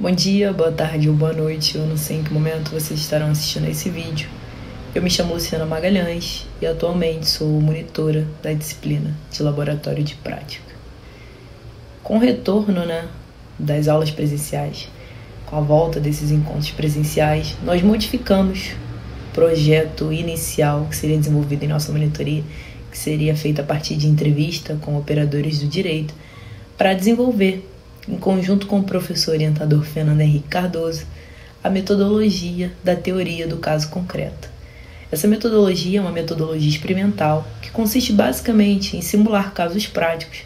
Bom dia, boa tarde ou boa noite, eu não sei em que momento vocês estarão assistindo a esse vídeo. Eu me chamo Luciana Magalhães e atualmente sou monitora da disciplina de Laboratório de Prática. Com o retorno das aulas presenciais, com a volta desses encontros presenciais, nós modificamos o projeto inicial que seria desenvolvido em nossa monitoria, que seria feito a partir de entrevista com operadores do direito, para desenvolver, em conjunto com o professor orientador Fernando Henrique Cardoso, a metodologia da teoria do caso concreto. Essa metodologia é uma metodologia experimental que consiste basicamente em simular casos práticos,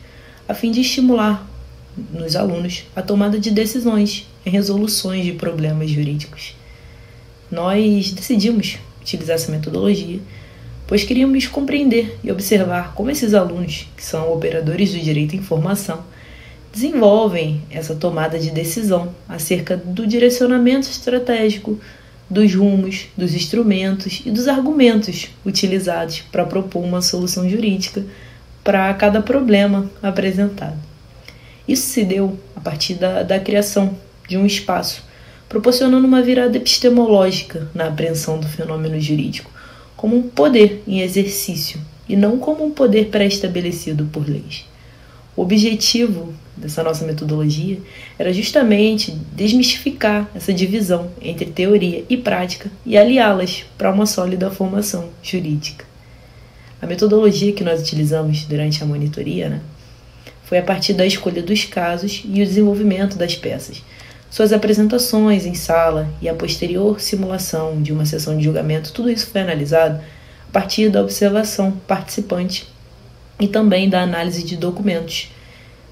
a fim de estimular nos alunos a tomada de decisões em resoluções de problemas jurídicos. Nós decidimos utilizar essa metodologia, pois queríamos compreender e observar como esses alunos, que são operadores do direito em formação, desenvolvem essa tomada de decisão acerca do direcionamento estratégico, dos rumos, dos instrumentos e dos argumentos utilizados para propor uma solução jurídica para cada problema apresentado. Isso se deu a partir da criação de um espaço, proporcionando uma virada epistemológica na apreensão do fenômeno jurídico, como um poder em exercício e não como um poder pré-estabelecido por leis. O objetivo dessa nossa metodologia era justamente desmistificar essa divisão entre teoria e prática e aliá-las para uma sólida formação jurídica. A metodologia que nós utilizamos durante a monitoria foi a partir da escolha dos casos e o desenvolvimento das peças, suas apresentações em sala e a posterior simulação de uma sessão de julgamento. Tudo isso foi analisado a partir da observação participante e também da análise de documentos.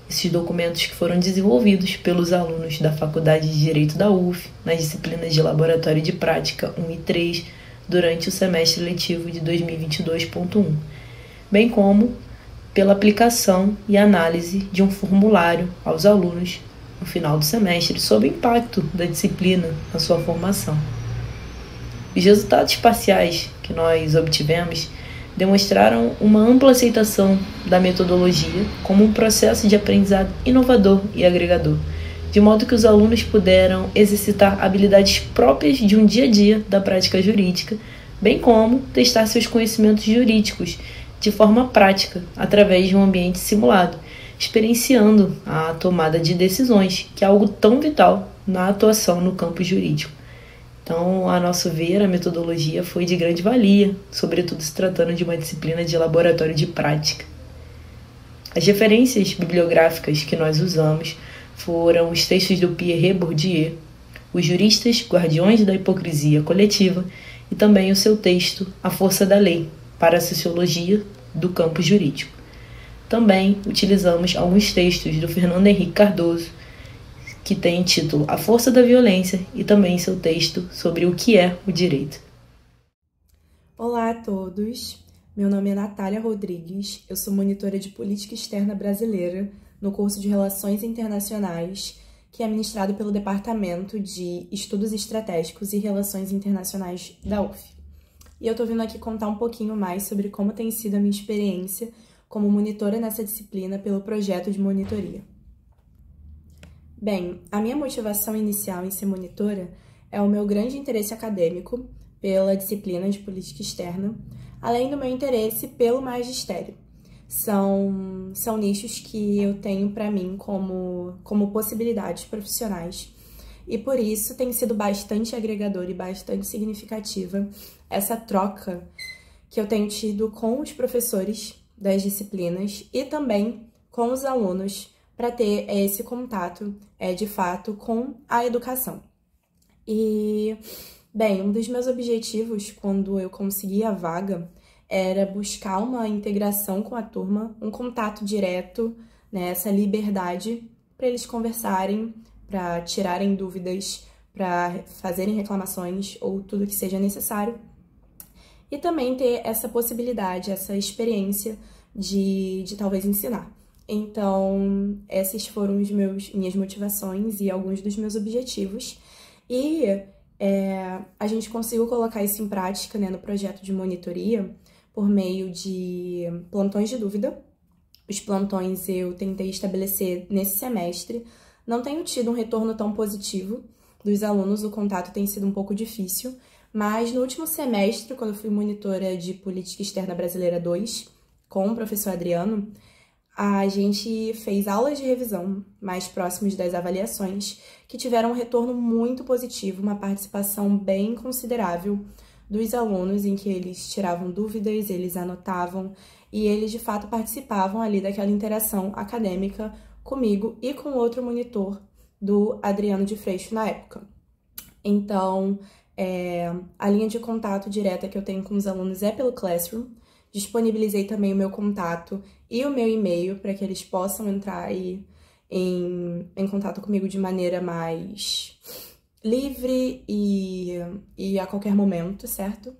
Esses documentos que foram desenvolvidos pelos alunos da Faculdade de Direito da UF, nas disciplinas de Laboratório de Prática 1 e 3, durante o semestre letivo de 2022.1, bem como pela aplicação e análise de um formulário aos alunos no final do semestre sobre o impacto da disciplina na sua formação. Os resultados parciais que nós obtivemos demonstraram uma ampla aceitação da metodologia como um processo de aprendizado inovador e agregador, de modo que os alunos puderam exercitar habilidades próprias de um dia a dia da prática jurídica, bem como testar seus conhecimentos jurídicos de forma prática, através de um ambiente simulado, experienciando a tomada de decisões, que é algo tão vital na atuação no campo jurídico. Então, a nosso ver, a metodologia foi de grande valia, sobretudo se tratando de uma disciplina de laboratório de prática. As referências bibliográficas que nós usamos foram os textos do Pierre Bourdieu, Os Juristas Guardiões da Hipocrisia Coletiva, e também o seu texto A Força da Lei, para a Sociologia do Campo Jurídico. Também utilizamos alguns textos do Fernando Henrique Cardoso, que tem título A Força da Violência, e também seu texto sobre o que é o direito. Olá a todos, meu nome é Natália Rodrigues, eu sou monitora de Política Externa Brasileira no curso de Relações Internacionais, que é ministrado pelo Departamento de Estudos Estratégicos e Relações Internacionais da UF. E eu tô vindo aqui contar um pouquinho mais sobre como tem sido a minha experiência como monitora nessa disciplina pelo projeto de monitoria. Bem, a minha motivação inicial em ser monitora é o meu grande interesse acadêmico pela disciplina de política externa, além do meu interesse pelo magistério. São nichos que eu tenho para mim como possibilidades profissionais, e por isso tem sido bastante agregador e bastante significativa essa troca que eu tenho tido com os professores das disciplinas e também com os alunos, para ter esse contato, de fato, com a educação. E, bem, um dos meus objetivos, quando eu consegui a vaga, era buscar uma integração com a turma, um contato direto, essa liberdade, para eles conversarem, para tirarem dúvidas, para fazerem reclamações ou tudo que seja necessário. E também ter essa possibilidade, essa experiência de talvez ensinar. Então, essas foram minhas motivações e alguns dos meus objetivos. E a gente conseguiu colocar isso em prática no projeto de monitoria por meio de plantões de dúvida. Os plantões eu tentei estabelecer nesse semestre, não tenho tido um retorno tão positivo dos alunos, o contato tem sido um pouco difícil, mas no último semestre, quando eu fui monitora de Política Externa Brasileira 2, com o professor Adriano, a gente fez aulas de revisão mais próximas das avaliações, que tiveram um retorno muito positivo, uma participação bem considerável dos alunos, em que eles tiravam dúvidas, eles anotavam e eles de fato participavam ali daquela interação acadêmica comigo e com outro monitor do Adriano de Freixo na época. Então, a linha de contato direta que eu tenho com os alunos é pelo Classroom. Disponibilizei também o meu contato e o meu e-mail para que eles possam entrar aí em contato comigo de maneira mais livre e a qualquer momento, certo?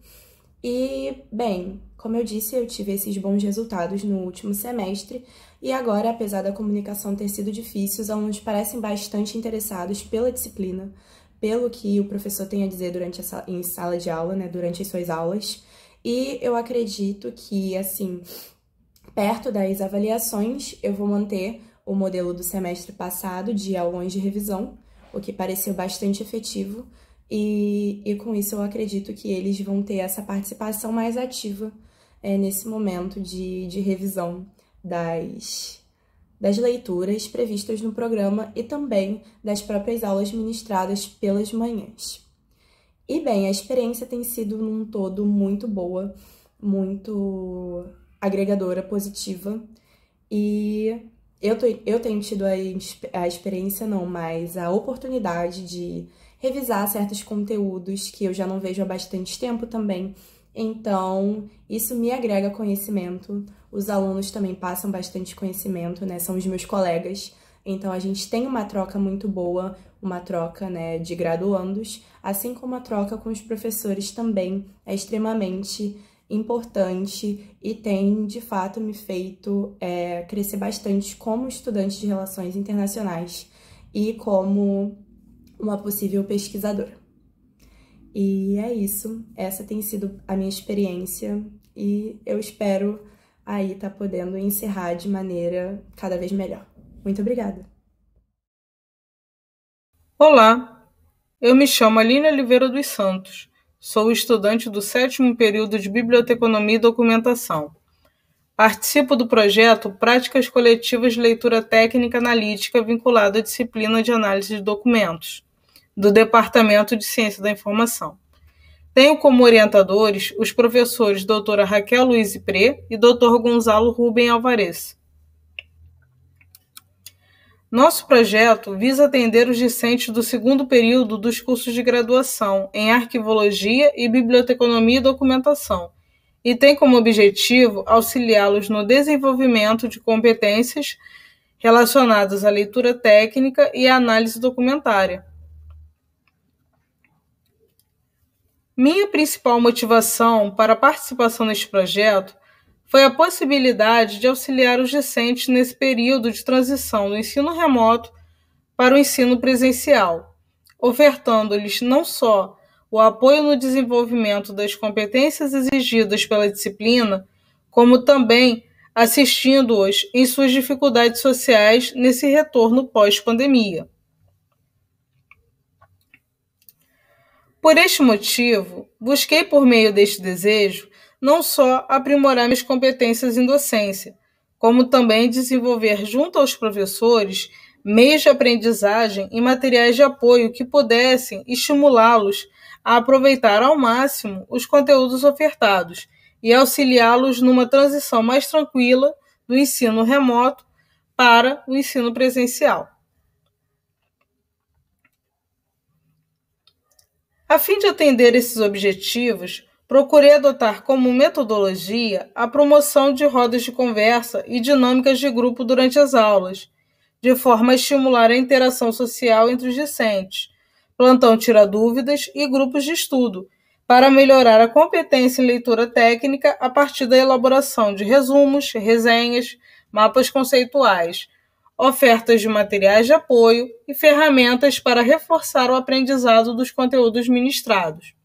E, bem, como eu disse, eu tive esses bons resultados no último semestre e agora, apesar da comunicação ter sido difícil, os alunos parecem bastante interessados pela disciplina, pelo que o professor tem a dizer em sala de aula, né, durante as suas aulas. E eu acredito que, assim, perto das avaliações, eu vou manter o modelo do semestre passado de aulões de revisão, o que pareceu bastante efetivo, e com isso eu acredito que eles vão ter essa participação mais ativa nesse momento de revisão das leituras previstas no programa e também das próprias aulas ministradas pelas manhãs. E bem, a experiência tem sido num todo muito boa, muito agregadora, positiva, e eu tenho tido a experiência, não, mas a oportunidade de revisar certos conteúdos que eu já não vejo há bastante tempo também. Então, isso me agrega conhecimento. Os alunos também passam bastante conhecimento, né? São os meus colegas. Então, a gente tem uma troca muito boa, uma troca, né, de graduandos, assim como a troca com os professores também é extremamente importante e tem, de fato, me feito crescer bastante como estudante de Relações Internacionais e como uma possível pesquisadora. E é isso, essa tem sido a minha experiência e eu espero aí estar podendo encerrar de maneira cada vez melhor. Muito obrigada! Olá, eu me chamo Aline Oliveira dos Santos, sou estudante do 7º período de Biblioteconomia e Documentação. Participo do projeto Práticas Coletivas de Leitura Técnica Analítica vinculado à disciplina de Análise de Documentos, do Departamento de Ciência da Informação. Tenho como orientadores os professores doutora Raquel Luiz Pré e doutor Gonzalo Rubem Alvarez. Nosso projeto visa atender os discentes do 2º período dos cursos de graduação em Arquivologia e Biblioteconomia e Documentação, e tem como objetivo auxiliá-los no desenvolvimento de competências relacionadas à leitura técnica e à análise documentária. Minha principal motivação para a participação neste projeto foi a possibilidade de auxiliar os discentes nesse período de transição do ensino remoto para o ensino presencial, ofertando-lhes não só o apoio no desenvolvimento das competências exigidas pela disciplina, como também assistindo-os em suas dificuldades sociais nesse retorno pós-pandemia. Por este motivo, busquei por meio deste desejo não só aprimorar minhas competências em docência, como também desenvolver junto aos professores meios de aprendizagem e materiais de apoio que pudessem estimulá-los a aproveitar ao máximo os conteúdos ofertados e auxiliá-los numa transição mais tranquila do ensino remoto para o ensino presencial. A fim de atender esses objetivos, procurei adotar como metodologia a promoção de rodas de conversa e dinâmicas de grupo durante as aulas, de forma a estimular a interação social entre os discentes, plantão tira-dúvidas e grupos de estudo, para melhorar a competência em leitura técnica a partir da elaboração de resumos, resenhas, mapas conceituais, ofertas de materiais de apoio e ferramentas para reforçar o aprendizado dos conteúdos ministrados.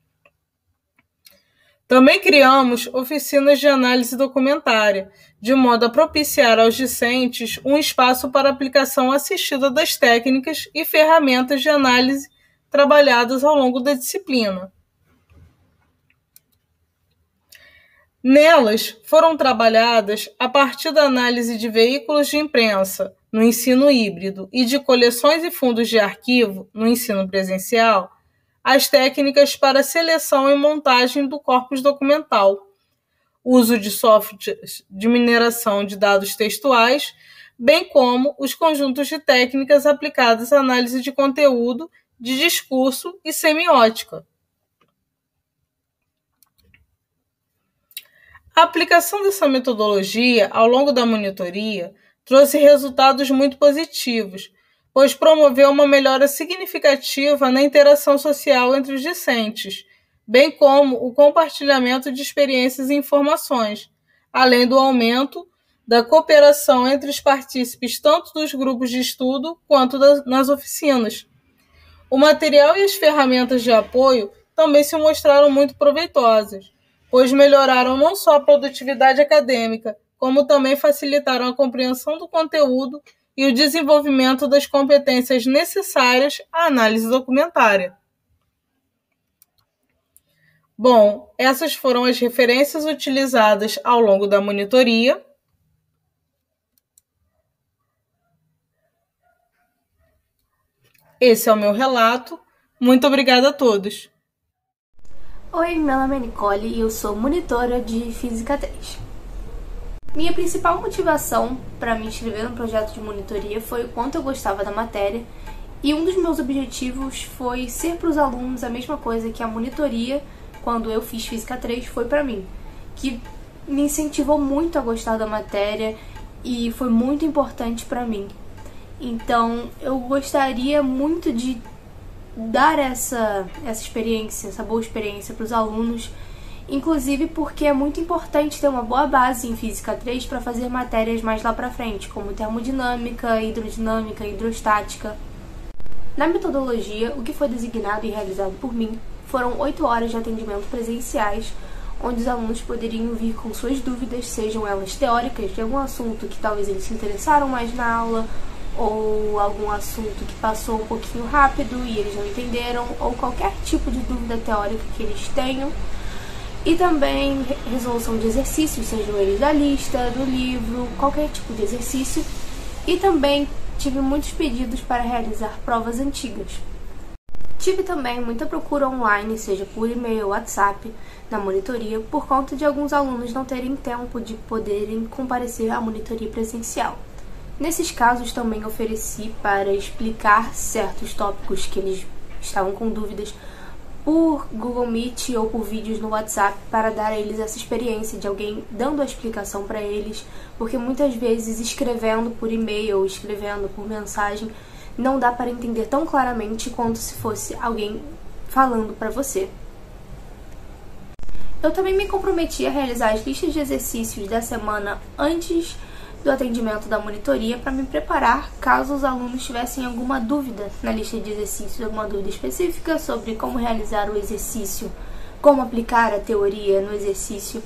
Também criamos oficinas de análise documentária, de modo a propiciar aos discentes um espaço para aplicação assistida das técnicas e ferramentas de análise trabalhadas ao longo da disciplina. Nelas foram trabalhadas, a partir da análise de veículos de imprensa no ensino híbrido e de coleções e fundos de arquivo no ensino presencial, as técnicas para seleção e montagem do corpus documental, uso de softwares de mineração de dados textuais, bem como os conjuntos de técnicas aplicadas à análise de conteúdo, de discurso e semiótica. A aplicação dessa metodologia ao longo da monitoria trouxe resultados muito positivos, pois promoveu uma melhora significativa na interação social entre os discentes, bem como o compartilhamento de experiências e informações, além do aumento da cooperação entre os partícipes tanto dos grupos de estudo quanto nas oficinas. O material e as ferramentas de apoio também se mostraram muito proveitosas, pois melhoraram não só a produtividade acadêmica, como também facilitaram a compreensão do conteúdo e o desenvolvimento das competências necessárias à análise documentária. Bom, essas foram as referências utilizadas ao longo da monitoria. Esse é o meu relato. Muito obrigada a todos. Oi, meu nome é Nicole e eu sou monitora de Física 3. Minha principal motivação para me inscrever no projeto de monitoria foi o quanto eu gostava da matéria, e um dos meus objetivos foi ser para os alunos a mesma coisa que a monitoria, quando eu fiz Física 3, foi para mim, que me incentivou muito a gostar da matéria e foi muito importante para mim. Então eu gostaria muito de dar essa experiência, essa boa experiência para os alunos, inclusive porque é muito importante ter uma boa base em Física 3 para fazer matérias mais lá para frente, como termodinâmica, hidrodinâmica, hidrostática. Na metodologia, o que foi designado e realizado por mim foram 8 horas de atendimento presenciais, onde os alunos poderiam vir com suas dúvidas, sejam elas teóricas de algum assunto que talvez eles se interessaram mais na aula, ou algum assunto que passou um pouquinho rápido e eles não entenderam, ou qualquer tipo de dúvida teórica que eles tenham. E também resolução de exercícios, sejam eles da lista, do livro, qualquer tipo de exercício. E também tive muitos pedidos para realizar provas antigas. Tive também muita procura online, seja por e-mail ou WhatsApp, na monitoria, por conta de alguns alunos não terem tempo de poderem comparecer à monitoria presencial. Nesses casos, também ofereci para explicar certos tópicos que eles estavam com dúvidas por Google Meet ou por vídeos no WhatsApp, para dar a eles essa experiência de alguém dando a explicação para eles, porque muitas vezes escrevendo por e-mail ou escrevendo por mensagem não dá para entender tão claramente quanto se fosse alguém falando para você. Eu também me comprometi a realizar as listas de exercícios da semana antes do atendimento da monitoria, para me preparar caso os alunos tivessem alguma dúvida na lista de exercícios, alguma dúvida específica sobre como realizar o exercício, como aplicar a teoria no exercício,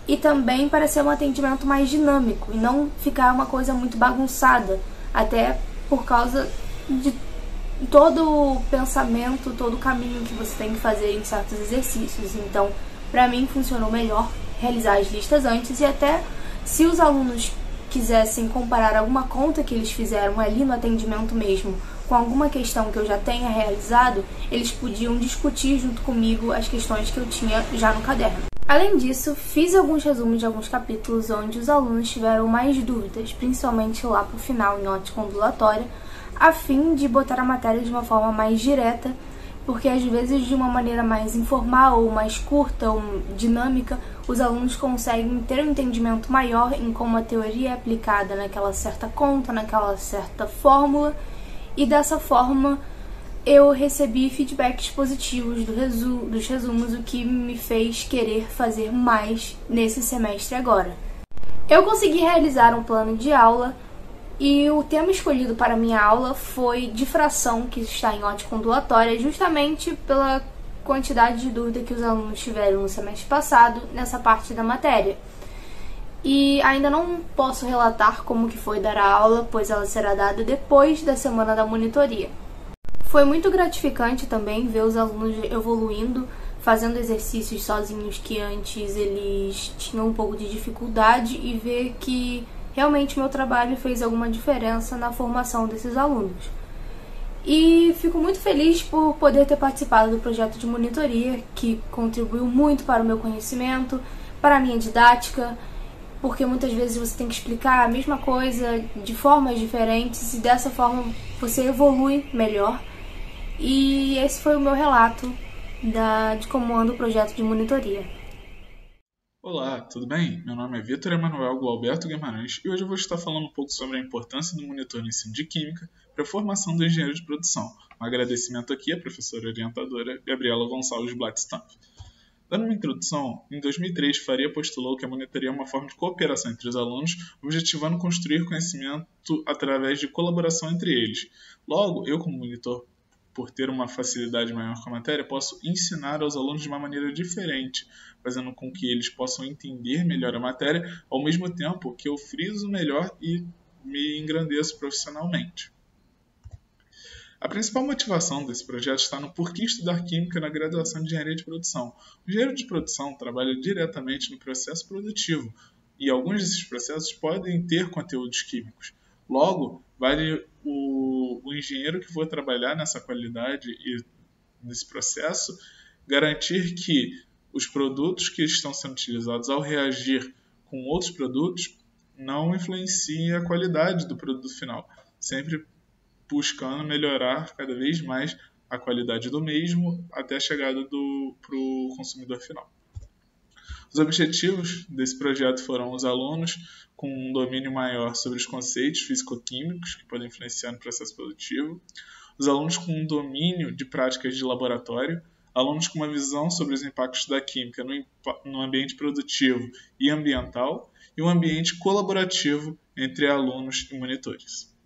e também para ser um atendimento mais dinâmico e não ficar uma coisa muito bagunçada, até por causa de todo o pensamento, todo o caminho que você tem que fazer em certos exercícios. Então, para mim, funcionou melhor realizar as listas antes, e até se os alunos quisessem comparar alguma conta que eles fizeram ali no atendimento mesmo com alguma questão que eu já tenha realizado, eles podiam discutir junto comigo as questões que eu tinha já no caderno. Além disso, fiz alguns resumos de alguns capítulos onde os alunos tiveram mais dúvidas, principalmente lá pro final, em ótica ondulatória, a fim de botar a matéria de uma forma mais direta, porque às vezes de uma maneira mais informal ou mais curta ou dinâmica, os alunos conseguem ter um entendimento maior em como a teoria é aplicada naquela certa conta, naquela certa fórmula, e dessa forma eu recebi feedbacks positivos dos resumos, o que me fez querer fazer mais nesse semestre agora. Eu consegui realizar um plano de aula, e o tema escolhido para minha aula foi difração, que está em ótica ondulatória, justamente pela quantidade de dúvida que os alunos tiveram no semestre passado nessa parte da matéria. E ainda não posso relatar como que foi dar a aula, pois ela será dada depois da semana da monitoria. Foi muito gratificante também ver os alunos evoluindo, fazendo exercícios sozinhos que antes eles tinham um pouco de dificuldade, e ver que realmente meu trabalho fez alguma diferença na formação desses alunos. E fico muito feliz por poder ter participado do projeto de monitoria, que contribuiu muito para o meu conhecimento, para a minha didática, porque muitas vezes você tem que explicar a mesma coisa de formas diferentes e dessa forma você evolui melhor. E esse foi o meu relato de como anda o projeto de monitoria. Olá, tudo bem? Meu nome é Vitor Emanuel Gualberto Guimarães e hoje eu vou estar falando um pouco sobre a importância do monitor no ensino de Química para a formação do engenheiro de produção. Um agradecimento aqui à professora orientadora Gabriela Gonçalves Blattstamp. Dando uma introdução, em 2003, Faria postulou que a monitoria é uma forma de cooperação entre os alunos, objetivando construir conhecimento através de colaboração entre eles. Logo, eu como monitor, por ter uma facilidade maior com a matéria, posso ensinar aos alunos de uma maneira diferente, fazendo com que eles possam entender melhor a matéria, ao mesmo tempo que eu friso melhor e me engrandeço profissionalmente. A principal motivação desse projeto está no porquê estudar Química na graduação de Engenharia de Produção. O engenheiro de produção trabalha diretamente no processo produtivo, e alguns desses processos podem ter conteúdos químicos. Logo, vale o engenheiro que for trabalhar nessa qualidade e nesse processo garantir que os produtos que estão sendo utilizados ao reagir com outros produtos não influenciem a qualidade do produto final, sempre buscando melhorar cada vez mais a qualidade do mesmo até a chegada para o consumidor final. Os objetivos desse projeto foram os alunos com um domínio maior sobre os conceitos físico-químicos que podem influenciar no processo produtivo, os alunos com um domínio de práticas de laboratório, alunos com uma visão sobre os impactos da química no ambiente produtivo e ambiental, e um ambiente colaborativo entre alunos e monitores.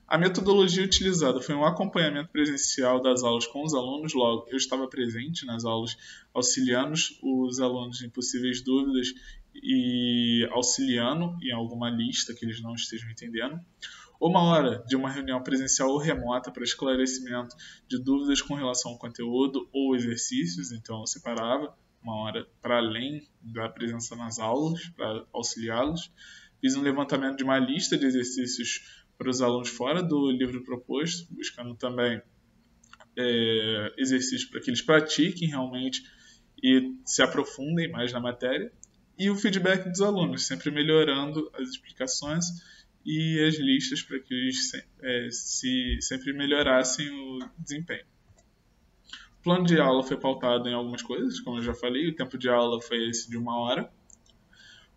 A metodologia utilizada foi um acompanhamento presencial das aulas com os alunos, logo eu estava presente nas aulas auxiliando os alunos em possíveis dúvidas e auxiliando em alguma lista que eles não estejam entendendo. Uma hora de uma reunião presencial ou remota para esclarecimento de dúvidas com relação ao conteúdo ou exercícios, então eu separava uma hora para além da presença nas aulas, para auxiliá-los. Fiz um levantamento de uma lista de exercícios para os alunos fora do livro proposto, buscando também exercícios para que eles pratiquem realmente e se aprofundem mais na matéria, e o feedback dos alunos, sempre melhorando as explicações e as listas para que eles sempre melhorassem o desempenho. O plano de aula foi pautado em algumas coisas, como eu já falei, o tempo de aula foi esse de 1 hora.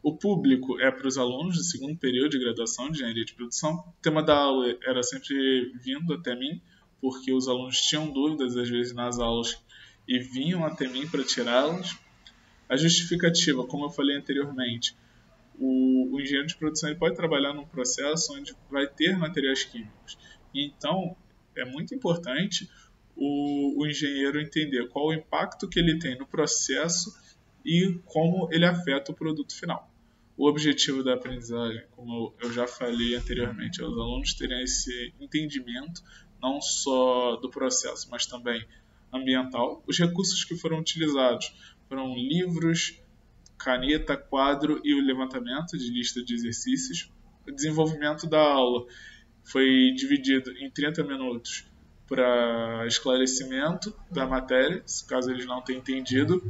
O público é para os alunos do segundo período de graduação de Engenharia de Produção. O tema da aula era sempre vindo até mim, porque os alunos tinham dúvidas, às vezes, nas aulas e vinham até mim para tirá-las. A justificativa, como eu falei anteriormente, o engenheiro de produção ele pode trabalhar num processo onde vai ter materiais químicos. E, então, é muito importante o engenheiro entender qual o impacto que ele tem no processo e como ele afeta o produto final. O objetivo da aprendizagem, como eu já falei anteriormente, é os alunos terem esse entendimento não só do processo, mas também ambiental. Os recursos que foram utilizados foram livros, caneta, quadro e o levantamento de lista de exercícios. O desenvolvimento da aula foi dividido em 30 minutos para esclarecimento da matéria, caso eles não tenham entendido,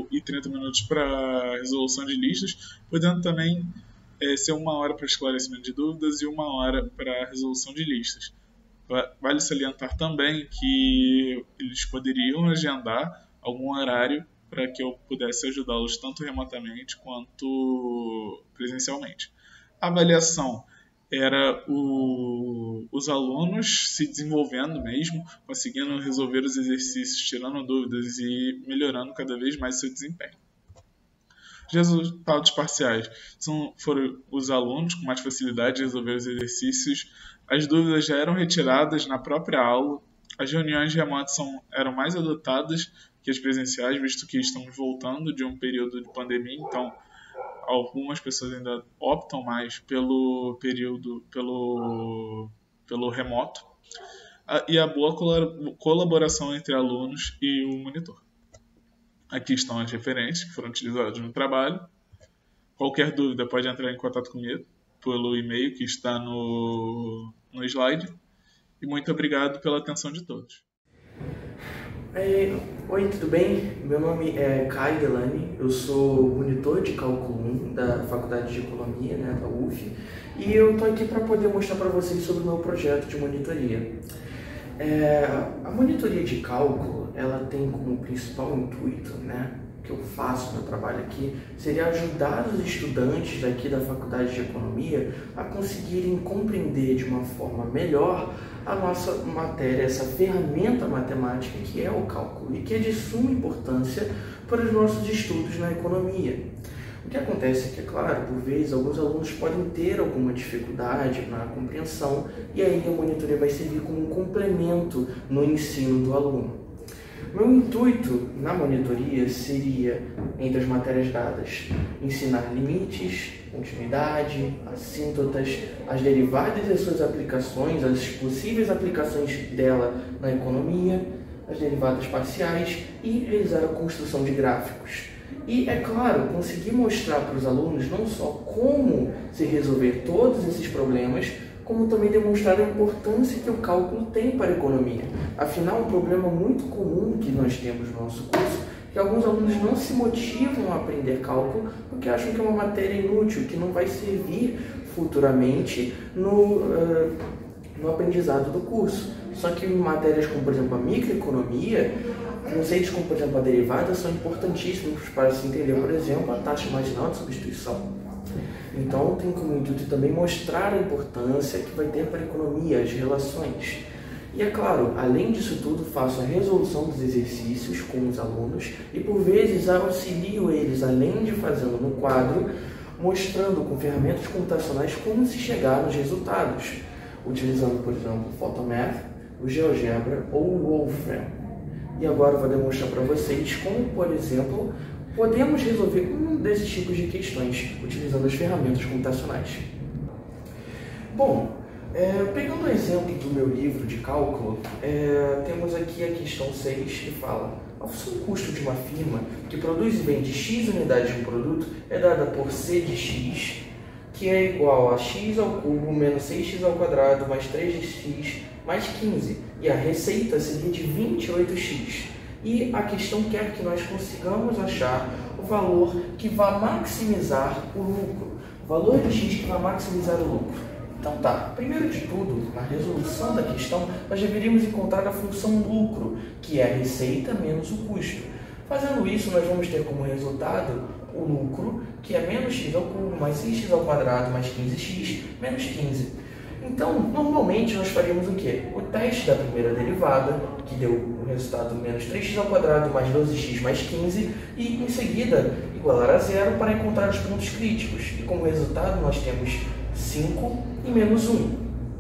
e 30 minutos para resolução de listas, podendo também ser 1 hora para esclarecimento de dúvidas e 1 hora para resolução de listas. Vale salientar também que eles poderiam agendar algum horário para que eu pudesse ajudá-los tanto remotamente quanto presencialmente. A avaliação era os alunos se desenvolvendo mesmo, conseguindo resolver os exercícios, tirando dúvidas e melhorando cada vez mais seu desempenho. Os resultados parciais foram os alunos com mais facilidade de resolver os exercícios, as dúvidas já eram retiradas na própria aula, As reuniões remotas eram mais adotadas que as presenciais, visto que estamos voltando de um período de pandemia, então algumas pessoas ainda optam mais pelo remoto, e a boa colaboração entre alunos e o monitor. Aqui estão as referências que foram utilizadas no trabalho. Qualquer dúvida pode entrar em contato comigo pelo e-mail que está no slide. E muito obrigado pela atenção de todos. Oi, tudo bem? Meu nome é Caio Delany, eu sou monitor de cálculo 1 da Faculdade de Economia, da UF, e eu estou aqui para poder mostrar para vocês sobre o meu projeto de monitoria. A monitoria de cálculo, ela tem como principal intuito, que eu faço no meu trabalho aqui, seria ajudar os estudantes daqui da Faculdade de Economia a conseguirem compreender de uma forma melhor a nossa matéria, essa ferramenta matemática que é o cálculo e que é de suma importância para os nossos estudos na economia. O que acontece é que, claro, por vezes alguns alunos podem ter alguma dificuldade na compreensão e aí a monitoria vai servir como um complemento no ensino do aluno. Meu intuito na monitoria seria, entre as matérias dadas, ensinar limites, continuidade, assíntotas, as derivadas e as suas aplicações, as possíveis aplicações dela na economia, as derivadas parciais e realizar a construção de gráficos. E, é claro, conseguir mostrar para os alunos não só como se resolver todos esses problemas, como também demonstrar a importância que o cálculo tem para a economia. Afinal, um problema muito comum que nós temos no nosso curso é que alguns alunos não se motivam a aprender cálculo porque acham que é uma matéria inútil, que não vai servir futuramente no aprendizado do curso. Só que em matérias como, por exemplo, a microeconomia, conceitos como, por exemplo, a derivada são importantíssimos para se entender, por exemplo, a taxa marginal de substituição. Então, tem como intuito também mostrar a importância que vai ter para a economia, as relações. E, é claro, além disso tudo, faço a resolução dos exercícios com os alunos e, por vezes, auxilio eles, além de fazendo no quadro, mostrando com ferramentas computacionais como se chegar nos resultados, utilizando, por exemplo, o Photomath, o GeoGebra ou o Wolfram. E agora eu vou demonstrar para vocês como, por exemplo, podemos resolver um desses tipos de questões utilizando as ferramentas computacionais. Bom, pegando o exemplo do meu livro de cálculo, temos aqui a questão 6 que fala: a função custo de uma firma que produz e vende X unidades de um produto é dada por C de X, que é igual a x ao cubo menos 6x ao quadrado mais 3 de x mais 15. E a receita seria de 28x. E a questão quer que nós consigamos achar o valor que vai maximizar o lucro. O valor de x que vai maximizar o lucro. Então tá, primeiro de tudo, na resolução da questão, nós deveríamos encontrar a função lucro, que é a receita menos o custo. Fazendo isso, nós vamos ter como resultado o lucro, que é menos x ao cubo mais 6x ao quadrado mais 15x menos 15. Então, normalmente nós faríamos o quê? O teste da primeira derivada, que deu o resultado menos 3x ao quadrado mais 12x mais 15, e em seguida igualar a zero para encontrar os pontos críticos. E como resultado nós temos 5 e menos 1.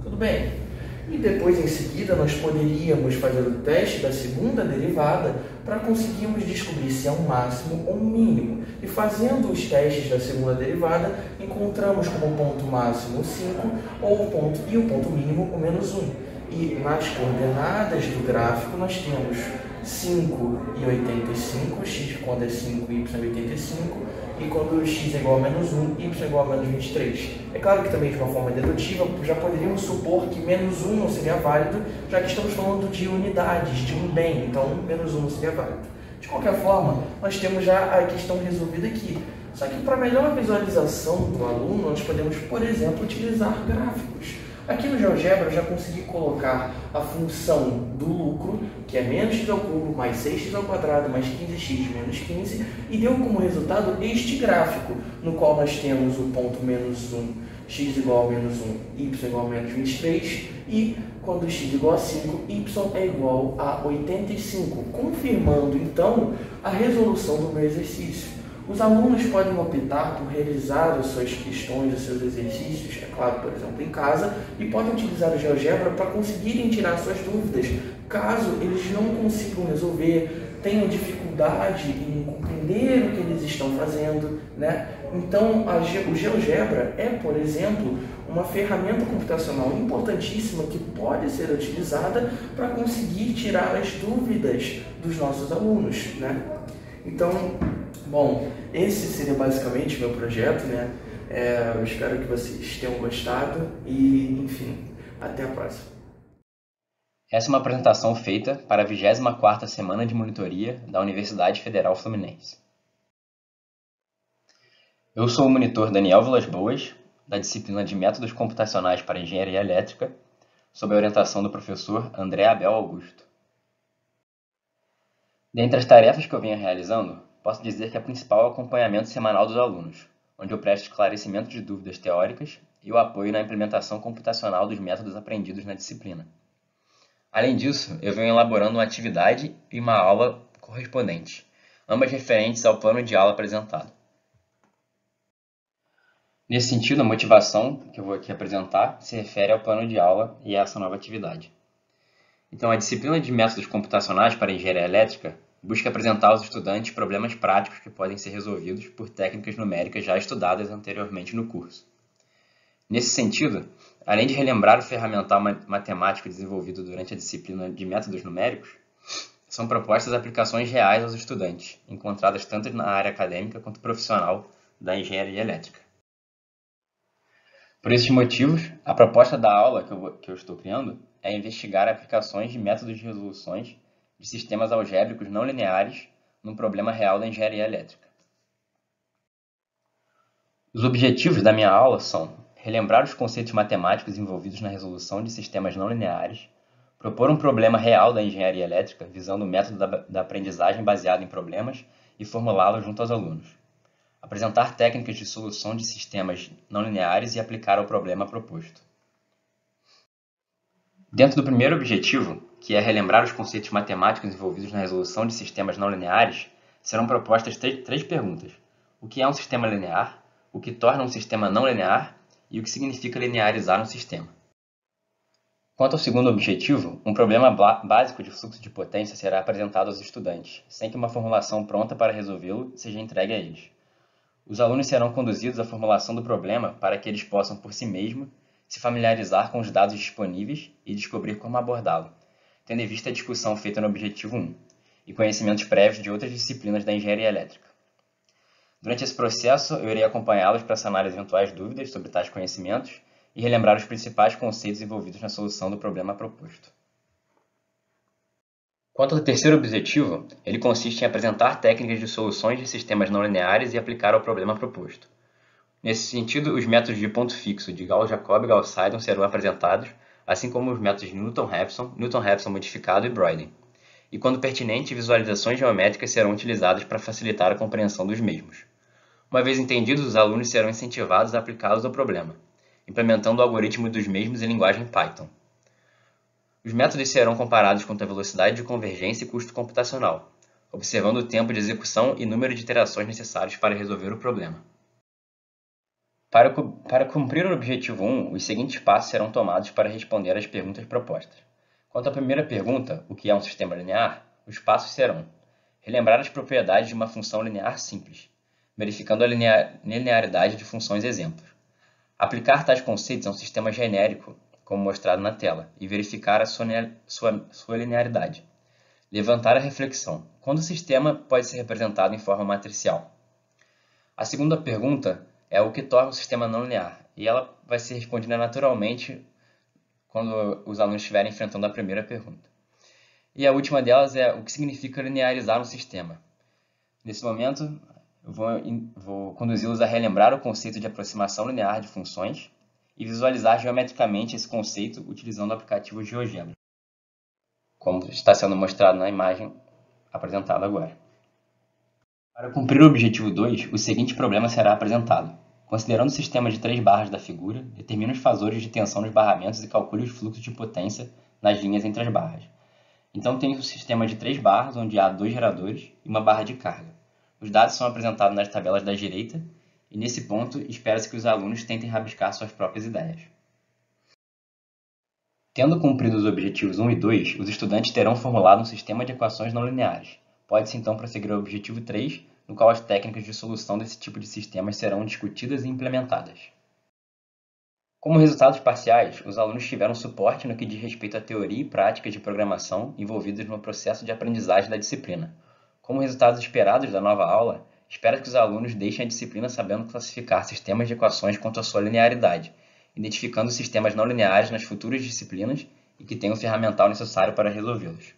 Tudo bem? E depois, em seguida, nós poderíamos fazer o teste da segunda derivada para conseguirmos descobrir se é um máximo ou um mínimo. E fazendo os testes da segunda derivada, encontramos como ponto máximo o 5 ou o ponto mínimo o menos 1. E nas coordenadas do gráfico nós temos 5 e 85, x quando é 5, y é 85, e quando x é igual a menos 1, y é igual a menos 23. É claro que também de uma forma dedutiva já poderíamos supor que menos 1 não seria válido, já que estamos falando de unidades, de um bem, então menos 1 não seria válido. De qualquer forma, nós temos já a questão resolvida aqui. Só que para melhor visualização do aluno, nós podemos, por exemplo, utilizar gráficos. Aqui no GeoGebra eu já consegui colocar a função do lucro, que é menos x ao cubo mais 6x ao quadrado mais 15x menos 15, e deu como resultado este gráfico, no qual nós temos o ponto menos 1, x igual a menos 1, y igual a menos 23, e quando x é igual a 5, y é igual a 85, confirmando então a resolução do meu exercício. Os alunos podem optar por realizar as suas questões, os seus exercícios, é claro, por exemplo, em casa, e podem utilizar o GeoGebra para conseguirem tirar suas dúvidas, caso eles não consigam resolver, tenham dificuldade em compreender o que eles estão fazendo, né? Então, o GeoGebra é, por exemplo, uma ferramenta computacional importantíssima que pode ser utilizada para conseguir tirar as dúvidas dos nossos alunos, né? Então, bom, esse seria basicamente o meu projeto, né? Eu espero que vocês tenham gostado e, enfim, até a próxima. Essa é uma apresentação feita para a 24ª Semana de Monitoria da Universidade Federal Fluminense. Eu sou o monitor Daniel Vilas Boas, da disciplina de Métodos Computacionais para Engenharia Elétrica, sob a orientação do professor André Abel Augusto. Dentre as tarefas que eu venho realizando, posso dizer que a principal é o acompanhamento semanal dos alunos, onde eu presto esclarecimento de dúvidas teóricas e o apoio na implementação computacional dos métodos aprendidos na disciplina. Além disso, eu venho elaborando uma atividade e uma aula correspondente, ambas referentes ao plano de aula apresentado. Nesse sentido, a motivação que eu vou aqui apresentar se refere ao plano de aula e a essa nova atividade. Então, a disciplina de Métodos Computacionais para Engenharia Elétrica busca apresentar aos estudantes problemas práticos que podem ser resolvidos por técnicas numéricas já estudadas anteriormente no curso. Nesse sentido, além de relembrar o ferramental matemático desenvolvido durante a disciplina de métodos numéricos, são propostas aplicações reais aos estudantes, encontradas tanto na área acadêmica quanto profissional da engenharia elétrica. Por esses motivos, a proposta da aula que eu estou criando é investigar aplicações de métodos de resoluções de sistemas algébricos não lineares num problema real da engenharia elétrica. Os objetivos da minha aula são relembrar os conceitos matemáticos envolvidos na resolução de sistemas não lineares, propor um problema real da engenharia elétrica visando o método da aprendizagem baseado em problemas e formulá-lo junto aos alunos, apresentar técnicas de solução de sistemas não lineares e aplicar ao problema proposto. Dentro do primeiro objetivo, que é relembrar os conceitos matemáticos envolvidos na resolução de sistemas não lineares, serão propostas três perguntas. O que é um sistema linear? O que torna um sistema não linear? E o que significa linearizar um sistema. Quanto ao segundo objetivo, um problema básico de fluxo de potência será apresentado aos estudantes, sem que uma formulação pronta para resolvê-lo seja entregue a eles. Os alunos serão conduzidos à formulação do problema para que eles possam, por si mesmos, se familiarizar com os dados disponíveis e descobrir como abordá-lo, tendo em vista a discussão feita no objetivo 1 e conhecimentos prévios de outras disciplinas da engenharia elétrica. Durante esse processo, eu irei acompanhá-los para sanar eventuais dúvidas sobre tais conhecimentos e relembrar os principais conceitos envolvidos na solução do problema proposto. Quanto ao terceiro objetivo, ele consiste em apresentar técnicas de soluções de sistemas não lineares e aplicar ao problema proposto. Nesse sentido, os métodos de ponto fixo de Gauss-Jacobi e Gauss-Seidel serão apresentados, assim como os métodos de Newton-Raphson modificado e Broyden. E, quando pertinente, visualizações geométricas serão utilizadas para facilitar a compreensão dos mesmos. Uma vez entendidos, os alunos serão incentivados a aplicá-los ao problema, implementando o algoritmo dos mesmos em linguagem Python. Os métodos serão comparados quanto à velocidade de convergência e custo computacional, observando o tempo de execução e número de iterações necessários para resolver o problema. Para cumprir o objetivo 1, os seguintes passos serão tomados para responder às perguntas propostas. Quanto à primeira pergunta, o que é um sistema linear, os passos serão relembrar as propriedades de uma função linear simples, verificando a linearidade de funções exemplos. Aplicar tais conceitos a um sistema genérico, como mostrado na tela, e verificar a sua linearidade. Levantar a reflexão. Quando o sistema pode ser representado em forma matricial? A segunda pergunta é o que torna o sistema não linear, e ela vai ser respondida naturalmente quando os alunos estiverem enfrentando a primeira pergunta. E a última delas é o que significa linearizar um sistema. Nesse momento, eu vou conduzi-los a relembrar o conceito de aproximação linear de funções e visualizar geometricamente esse conceito utilizando o aplicativo GeoGebra, como está sendo mostrado na imagem apresentada agora. Para cumprir o objetivo 2, o seguinte problema será apresentado. Considerando o sistema de 3 barras da figura, determine os fasores de tensão nos barramentos e calcule os fluxos de potência nas linhas entre as barras. Então, tem um sistema de 3 barras, onde há 2 geradores e uma barra de carga. Os dados são apresentados nas tabelas da direita e, nesse ponto, espera-se que os alunos tentem rabiscar suas próprias ideias. Tendo cumprido os objetivos 1 e 2, os estudantes terão formulado um sistema de equações não lineares. Pode-se então prosseguir ao objetivo 3, no qual as técnicas de solução desse tipo de sistemas serão discutidas e implementadas. Como resultados parciais, os alunos tiveram suporte no que diz respeito à teoria e prática de programação envolvidos no processo de aprendizagem da disciplina. Como resultados esperados da nova aula, espera que os alunos deixem a disciplina sabendo classificar sistemas de equações quanto à sua linearidade, identificando sistemas não lineares nas futuras disciplinas e que tenham o ferramental necessário para resolvê-los.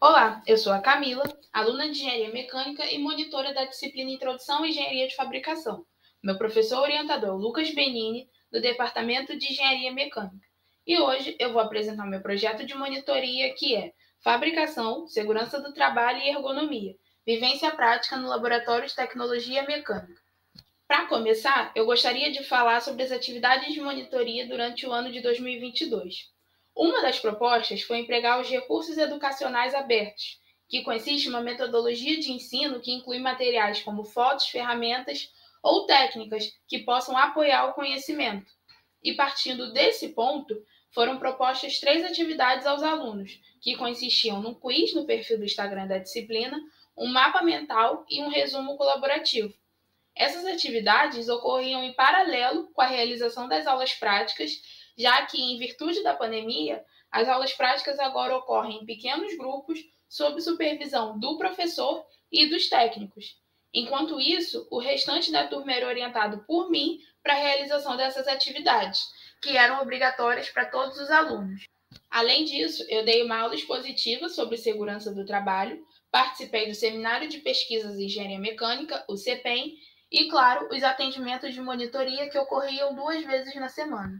Olá, eu sou a Camila, aluna de Engenharia Mecânica e monitora da disciplina Introdução à Engenharia de Fabricação. Meu professor orientador é o Lucas Benini, do Departamento de Engenharia Mecânica. E hoje eu vou apresentar meu projeto de monitoria, que é Fabricação, Segurança do Trabalho e Ergonomia, vivência prática no Laboratório de Tecnologia Mecânica. Para começar, eu gostaria de falar sobre as atividades de monitoria durante o ano de 2022. Uma das propostas foi empregar os recursos educacionais abertos, que consiste em uma metodologia de ensino que inclui materiais como fotos, ferramentas ou técnicas que possam apoiar o conhecimento. E partindo desse ponto, foram propostas 3 atividades aos alunos, que consistiam num quiz no perfil do Instagram da disciplina, um mapa mental e um resumo colaborativo. Essas atividades ocorriam em paralelo com a realização das aulas práticas, já que, em virtude da pandemia, as aulas práticas agora ocorrem em pequenos grupos, sob supervisão do professor e dos técnicos. Enquanto isso, o restante da turma era orientado por mim para a realização dessas atividades, que eram obrigatórias para todos os alunos. Além disso, eu dei uma aula expositiva sobre segurança do trabalho, participei do Seminário de Pesquisas em Engenharia Mecânica, o CEPEM, e, claro, os atendimentos de monitoria que ocorriam 2 vezes na semana.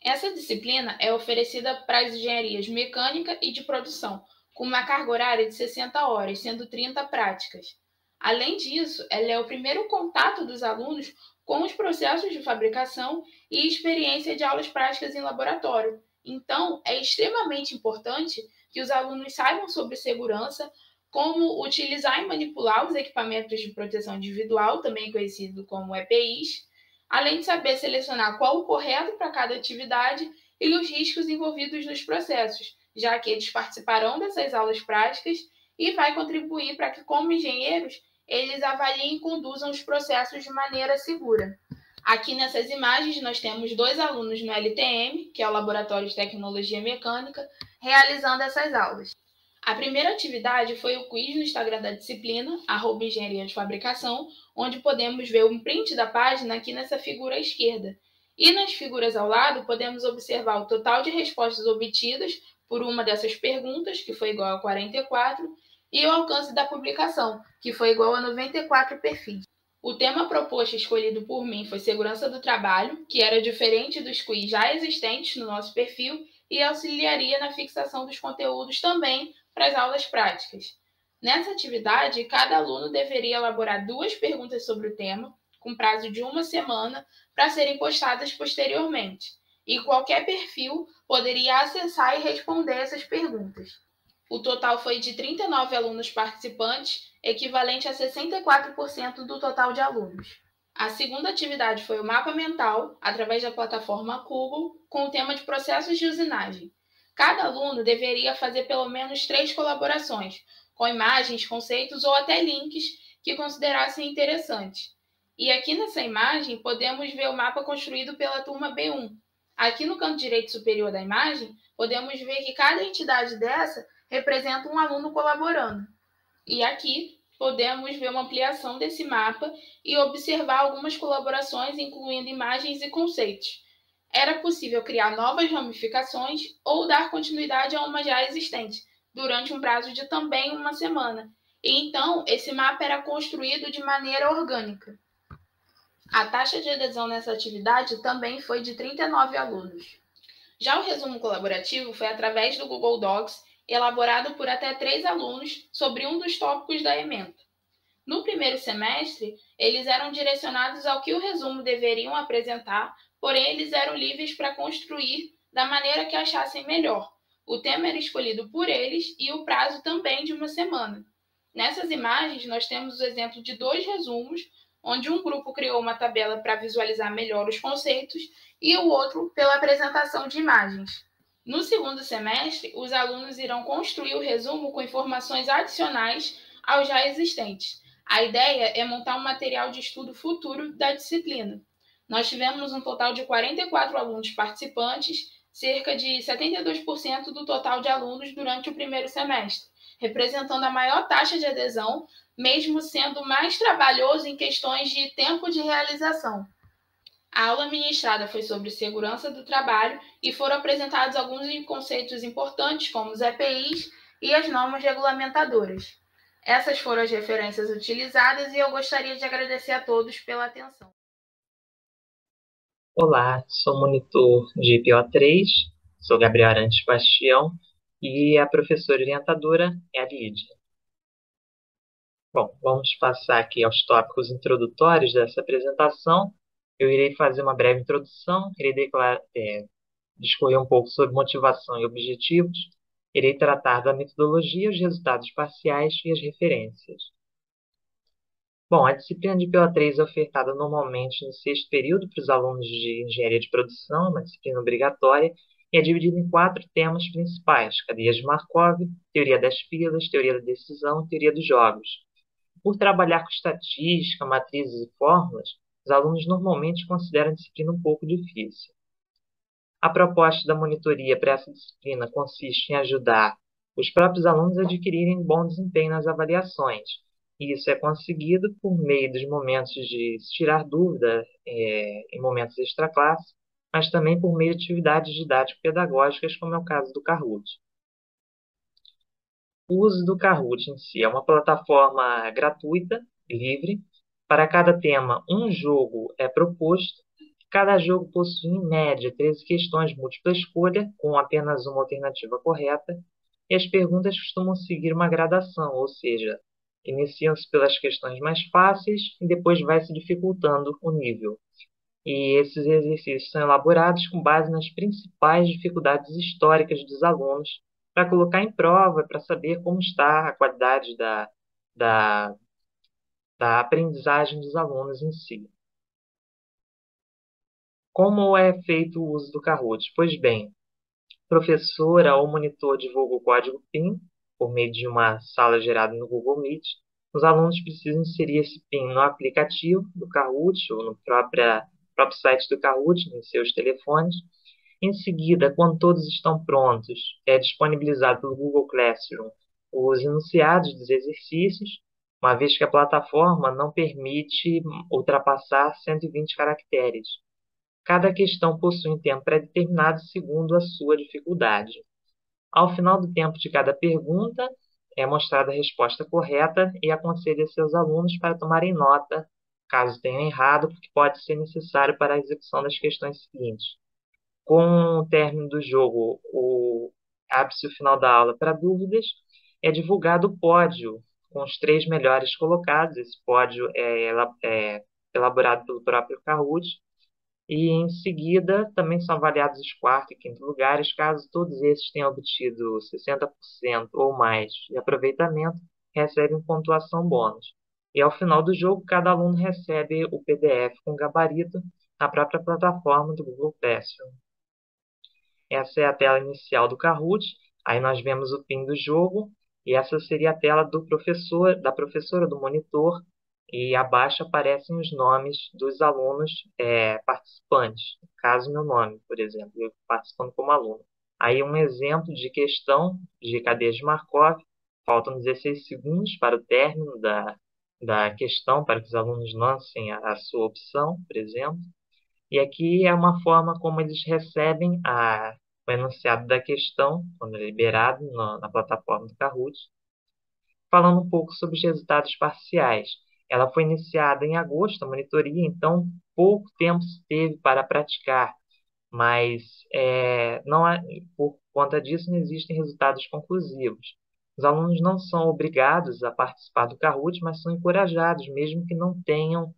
Essa disciplina é oferecida para as engenharias mecânica e de produção, com uma carga horária de 60 horas, sendo 30 práticas. Além disso, ela é o primeiro contato dos alunos com os processos de fabricação e experiência de aulas práticas em laboratório. Então, é extremamente importante que os alunos saibam sobre segurança, como utilizar e manipular os equipamentos de proteção individual, também conhecido como EPIs, além de saber selecionar qual o correto para cada atividade e os riscos envolvidos nos processos, já que eles participarão dessas aulas práticas e vai contribuir para que, como engenheiros, eles avaliem e conduzam os processos de maneira segura. Aqui nessas imagens nós temos 2 alunos no LTM, que é o Laboratório de Tecnologia Mecânica, realizando essas aulas. A primeira atividade foi o quiz no Instagram da disciplina, @engenharia de fabricação, onde podemos ver um print da página aqui nessa figura à esquerda. E nas figuras ao lado, podemos observar o total de respostas obtidas por uma dessas perguntas, que foi igual a 44, e o alcance da publicação, que foi igual a 94 perfis. O tema proposto e escolhido por mim foi segurança do trabalho, que era diferente dos quiz já existentes no nosso perfil e auxiliaria na fixação dos conteúdos também para as aulas práticas. Nessa atividade, cada aluno deveria elaborar 2 perguntas sobre o tema, com prazo de 1 semana, para serem postadas posteriormente. E qualquer perfil poderia acessar e responder essas perguntas. O total foi de 39 alunos participantes, equivalente a 64% do total de alunos. A segunda atividade foi o mapa mental, através da plataforma Google, com o tema de processos de usinagem. Cada aluno deveria fazer pelo menos 3 colaborações, com imagens, conceitos ou até links que considerassem interessantes. E aqui nessa imagem podemos ver o mapa construído pela turma B1. Aqui no canto direito superior da imagem, podemos ver que cada entidade dessa representa um aluno colaborando. E aqui podemos ver uma ampliação desse mapa e observar algumas colaborações, incluindo imagens e conceitos. Era possível criar novas ramificações ou dar continuidade a uma já existente, durante um prazo de também 1 semana. E então, esse mapa era construído de maneira orgânica. A taxa de adesão nessa atividade também foi de 39 alunos. Já o resumo colaborativo foi através do Google Docs, elaborado por até 3 alunos sobre um dos tópicos da ementa. No primeiro semestre, eles eram direcionados ao que o resumo deveriam apresentar, porém eles eram livres para construir da maneira que achassem melhor. O tema era escolhido por eles e o prazo também de uma semana. Nessas imagens, nós temos o exemplo de 2 resumos, onde um grupo criou uma tabela para visualizar melhor os conceitos e o outro pela apresentação de imagens. No segundo semestre, os alunos irão construir o resumo com informações adicionais aos já existentes. A ideia é montar um material de estudo futuro da disciplina. Nós tivemos um total de 44 alunos participantes, cerca de 72% do total de alunos durante o primeiro semestre, representando a maior taxa de adesão, mesmo sendo mais trabalhoso em questões de tempo de realização. A aula ministrada foi sobre segurança do trabalho e foram apresentados alguns conceitos importantes, como os EPIs e as normas regulamentadoras. Essas foram as referências utilizadas e eu gostaria de agradecer a todos pela atenção. Olá, sou monitor de PO3, sou Gabriel Arantes Bastião e a professora orientadora é a Lídia. Bom, vamos passar aqui aos tópicos introdutórios dessa apresentação. Eu irei fazer uma breve introdução, irei discorrer um pouco sobre motivação e objetivos, irei tratar da metodologia, os resultados parciais e as referências. Bom, a disciplina de PO3 é ofertada normalmente no 6º período para os alunos de engenharia de produção, uma disciplina obrigatória, e é dividida em 4 temas principais: cadeia de Markov, teoria das filas, teoria da decisão e teoria dos jogos. Por trabalhar com estatística, matrizes e fórmulas, os alunos normalmente consideram a disciplina um pouco difícil. A proposta da monitoria para essa disciplina consiste em ajudar os próprios alunos a adquirirem bom desempenho nas avaliações. E isso é conseguido por meio dos momentos de se tirar dúvida em momentos extraclasse, mas também por meio de atividades didático-pedagógicas, como é o caso do Kahoot. O uso do Kahoot em si é uma plataforma gratuita, livre. Para cada tema, um jogo é proposto. Cada jogo possui, em média, 13 questões de múltipla escolha, com apenas uma alternativa correta, e as perguntas costumam seguir uma gradação, ou seja, iniciam-se pelas questões mais fáceis e depois vai se dificultando o nível. E esses exercícios são elaborados com base nas principais dificuldades históricas dos alunos, para colocar em prova, para saber como está a qualidade da aprendizagem dos alunos em si. Como é feito o uso do Kahoot? Pois bem, professora ou monitor divulga o código PIN por meio de uma sala gerada no Google Meet. Os alunos precisam inserir esse PIN no aplicativo do Kahoot ou no próprio site do Kahoot, em seus telefones. Em seguida, quando todos estão prontos, é disponibilizado pelo Google Classroom os enunciados dos exercícios, uma vez que a plataforma não permite ultrapassar 120 caracteres. Cada questão possui um tempo pré-determinado segundo a sua dificuldade. Ao final do tempo de cada pergunta, é mostrada a resposta correta e aconselha seus alunos para tomarem nota, caso tenham errado, porque pode ser necessário para a execução das questões seguintes. Com o término do jogo, o ápice final da aula para dúvidas, é divulgado o pódio com os 3 melhores colocados. Esse pódio é elaborado pelo próprio Kahoot. E, em seguida, também são avaliados os 4º e 5º lugares. Caso todos esses tenham obtido 60% ou mais de aproveitamento, recebem pontuação bônus. E, ao final do jogo, cada aluno recebe o PDF com gabarito na própria plataforma do Google Classroom. Essa é a tela inicial do Kahoot. Aí nós vemos o PIN do jogo. E essa seria a tela do professor, da professora, do monitor. E abaixo aparecem os nomes dos alunos participantes. No caso, meu nome, por exemplo, eu participando como aluno. Aí um exemplo de questão de cadeia de Markov. Faltam 16 segundos para o término da questão, para que os alunos lancem a sua opção, por exemplo. E aqui é uma forma como eles recebem o enunciado da questão, quando é liberado na plataforma do Kahoot. Falando um pouco sobre os resultados parciais. Ela foi iniciada em agosto, a monitoria, então pouco tempo se teve para praticar, mas por conta disso não existem resultados conclusivos. Os alunos não são obrigados a participar do Kahoot, mas são encorajados, mesmo que não estejam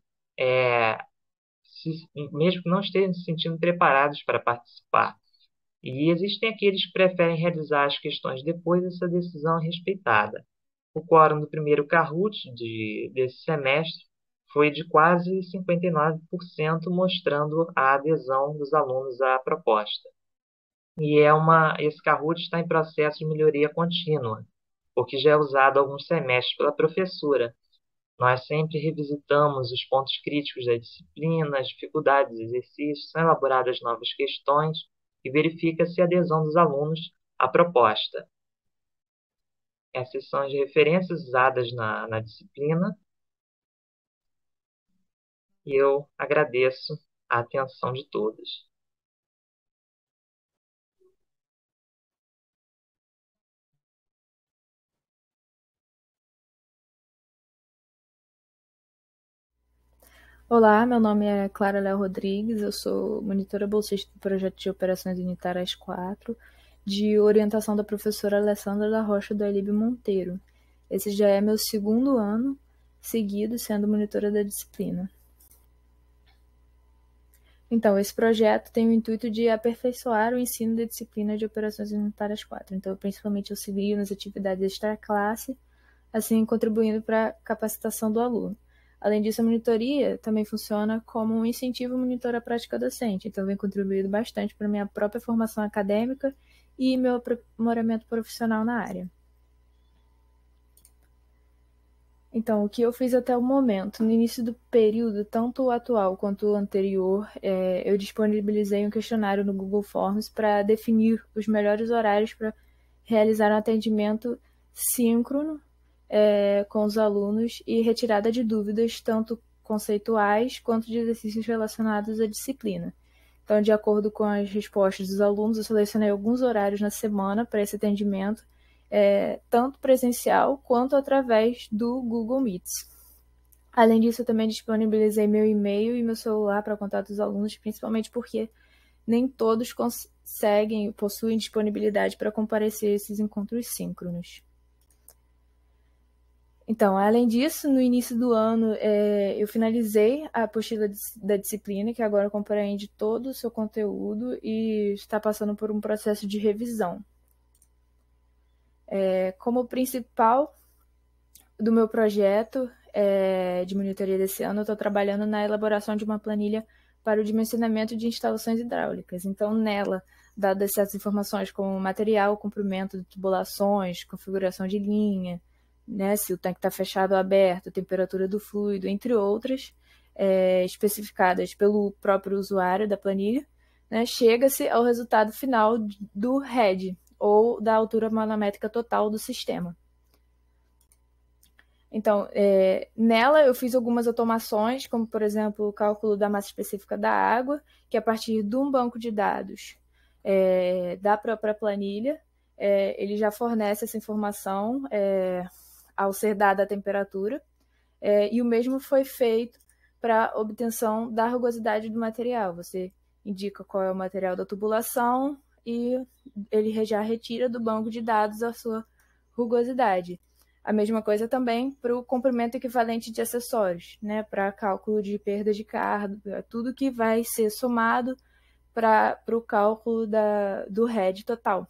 se sentindo preparados para participar. E existem aqueles que preferem realizar as questões depois dessa decisão é respeitada. O quórum do primeiro Kahoot desse semestre foi de quase 59%, mostrando a adesão dos alunos à proposta. E esse Kahoot está em processo de melhoria contínua, porque já é usado há alguns semestres pela professora. Nós sempre revisitamos os pontos críticos da disciplina, as dificuldades dos exercícios, são elaboradas novas questões e verifica-se a adesão dos alunos à proposta. Essas são as referências usadas na disciplina e eu agradeço a atenção de todos. Olá, meu nome é Clara Léo Rodrigues, eu sou monitora bolsista do projeto de operações unitárias 4, de orientação da professora Alessandra da Rocha do Elíbio Monteiro. Esse já é meu segundo ano seguido sendo monitora da disciplina. Então, esse projeto tem o intuito de aperfeiçoar o ensino da disciplina de operações unitárias 4. Então, principalmente auxilio nas atividades extra-classe, assim contribuindo para a capacitação do aluno. Além disso, a monitoria também funciona como um incentivo monitor à prática docente, então vem contribuindo bastante para a minha própria formação acadêmica e meu aprimoramento profissional na área. Então, o que eu fiz até o momento? No início do período, tanto o atual quanto o anterior, eu disponibilizei um questionário no Google Forms para definir os melhores horários para realizar um atendimento síncrono com os alunos e retirada de dúvidas, tanto conceituais quanto de exercícios relacionados à disciplina. Então, de acordo com as respostas dos alunos, eu selecionei alguns horários na semana para esse atendimento, tanto presencial quanto através do Google Meets. Além disso, eu também disponibilizei meu e-mail e meu celular para contato dos alunos, principalmente porque nem todos possuem disponibilidade para comparecer a esses encontros síncronos. Então, além disso, no início do ano, eu finalizei a apostila da disciplina, que agora compreende todo o seu conteúdo e está passando por um processo de revisão. Como principal do meu projeto de monitoria desse ano, eu estou trabalhando na elaboração de uma planilha para o dimensionamento de instalações hidráulicas. Então, nela, dadas certas informações como material, comprimento de tubulações, configuração de linha, se o tanque está fechado ou aberto, temperatura do fluido, entre outras, especificadas pelo próprio usuário da planilha, chega-se ao resultado final do RED, ou da altura manométrica total do sistema. Então, nela eu fiz algumas automações, como, por exemplo, o cálculo da massa específica da água, que a partir de um banco de dados da própria planilha, ele já fornece essa informação ao ser dada a temperatura, e o mesmo foi feito para a obtenção da rugosidade do material. Você indica qual é o material da tubulação e ele já retira do banco de dados a sua rugosidade. A mesma coisa também para o comprimento equivalente de acessórios, para cálculo de perda de carga, tudo que vai ser somado para o cálculo do RED total.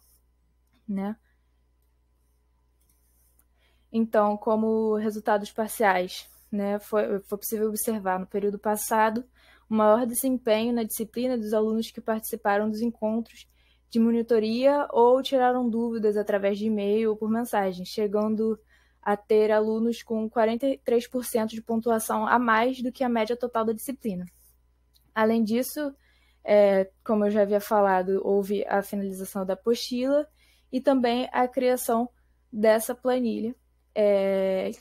Então, como resultados parciais, foi possível observar no período passado um maior desempenho na disciplina dos alunos que participaram dos encontros de monitoria ou tiraram dúvidas através de e-mail ou por mensagem, chegando a ter alunos com 43% de pontuação a mais do que a média total da disciplina. Além disso, como eu já havia falado, houve a finalização da apostila e também a criação dessa planilha,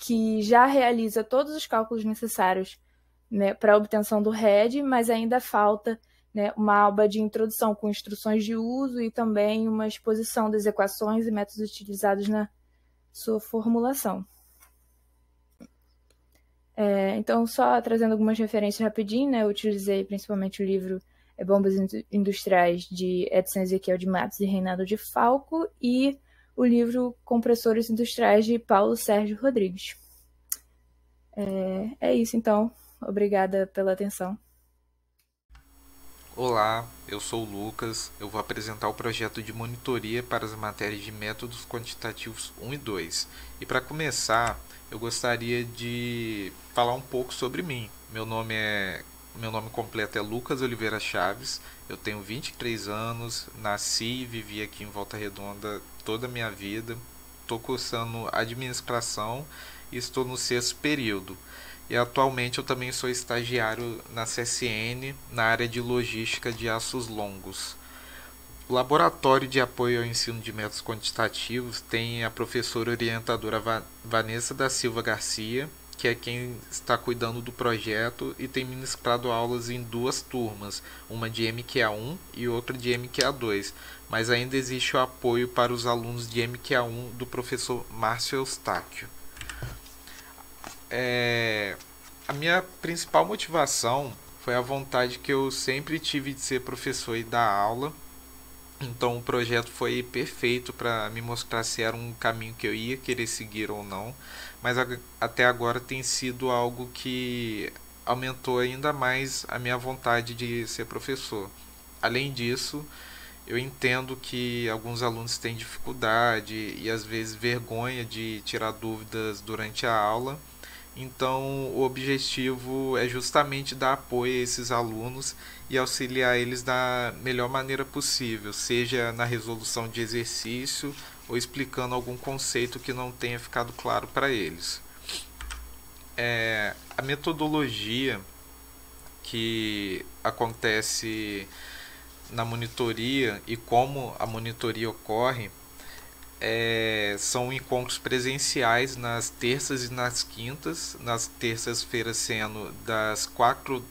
que já realiza todos os cálculos necessários para a obtenção do RED, mas ainda falta uma aba de introdução com instruções de uso e também uma exposição das equações e métodos utilizados na sua formulação. Então, só trazendo algumas referências rapidinho, eu utilizei principalmente o livro Bombas Industriais, de Edson Ezequiel de Matos e Reinaldo de Falco, e o livro Compressores Industriais, de Paulo Sérgio Rodrigues. É isso, então. Obrigada pela atenção. Olá, eu sou o Lucas. Eu vou apresentar o projeto de monitoria para as matérias de métodos quantitativos 1 e 2. E para começar, eu gostaria de falar um pouco sobre mim. Meu nome completo é Lucas Oliveira Chaves. Eu tenho 23 anos, nasci e vivi aqui em Volta Redonda toda a minha vida. Estou cursando administração e estou no 6º período. E atualmente eu também sou estagiário na CSN, na área de logística de aços longos. O Laboratório de Apoio ao Ensino de Métodos Quantitativos tem a professora orientadora Vanessa da Silva Garcia, que é quem está cuidando do projeto e tem ministrado aulas em 2 turmas, uma de MQA1 e outra de MQA2, mas ainda existe o apoio para os alunos de MQA1 do professor Márcio Eustáquio. A minha principal motivação foi a vontade que eu sempre tive de ser professor e dar aula. Então o projeto foi perfeito para me mostrar se era um caminho que eu ia querer seguir ou não. Mas até agora tem sido algo que aumentou ainda mais a minha vontade de ser professor. Além disso, eu entendo que alguns alunos têm dificuldade e às vezes vergonha de tirar dúvidas durante a aula. Então, o objetivo é justamente dar apoio a esses alunos e auxiliar eles da melhor maneira possível, seja na resolução de exercício ou explicando algum conceito que não tenha ficado claro para eles. A metodologia que acontece na monitoria e como a monitoria ocorre são encontros presenciais nas terças e nas quintas, nas terças-feiras sendo das 4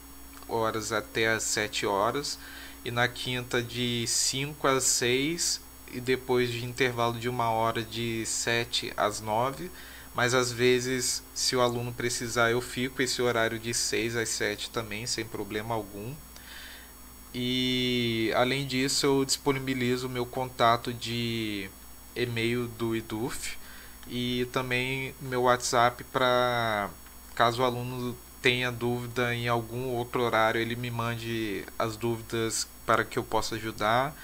horas até as 7 horas e na quinta de 5 às 6 e depois de intervalo de 1 hora de 7 às 9, mas às vezes se o aluno precisar eu fico esse horário de 6 às 7 também sem problema algum. E além disso eu disponibilizo o meu contato de e-mail do IDUF e também meu WhatsApp para caso o aluno tenha dúvida em algum outro horário ele me mande as dúvidas para que eu possa ajudar,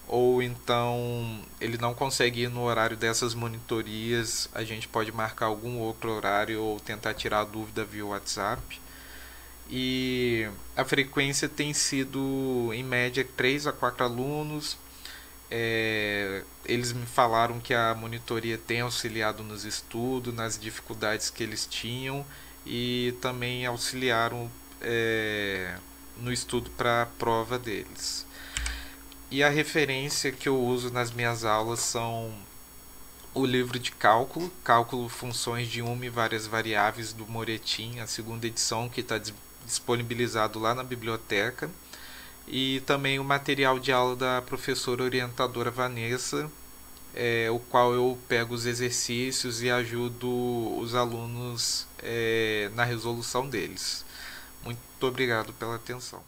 ou então ele não consegue ir no horário dessas monitorias, a gente pode marcar algum outro horário ou tentar tirar a dúvida via WhatsApp. E a frequência tem sido em média 3 a 4 alunos. Eles me falaram que a monitoria tem auxiliado nos estudos, nas dificuldades que eles tinham e também auxiliaram no estudo para a prova deles. E a referência que eu uso nas minhas aulas são o livro de Cálculo, Funções de Uma e Várias Variáveis do Moretin, a 2ª edição, que está disponibilizado lá na biblioteca. E também o material de aula da professora orientadora Vanessa, o qual eu pego os exercícios e ajudo os alunos na resolução deles. Muito obrigado pela atenção.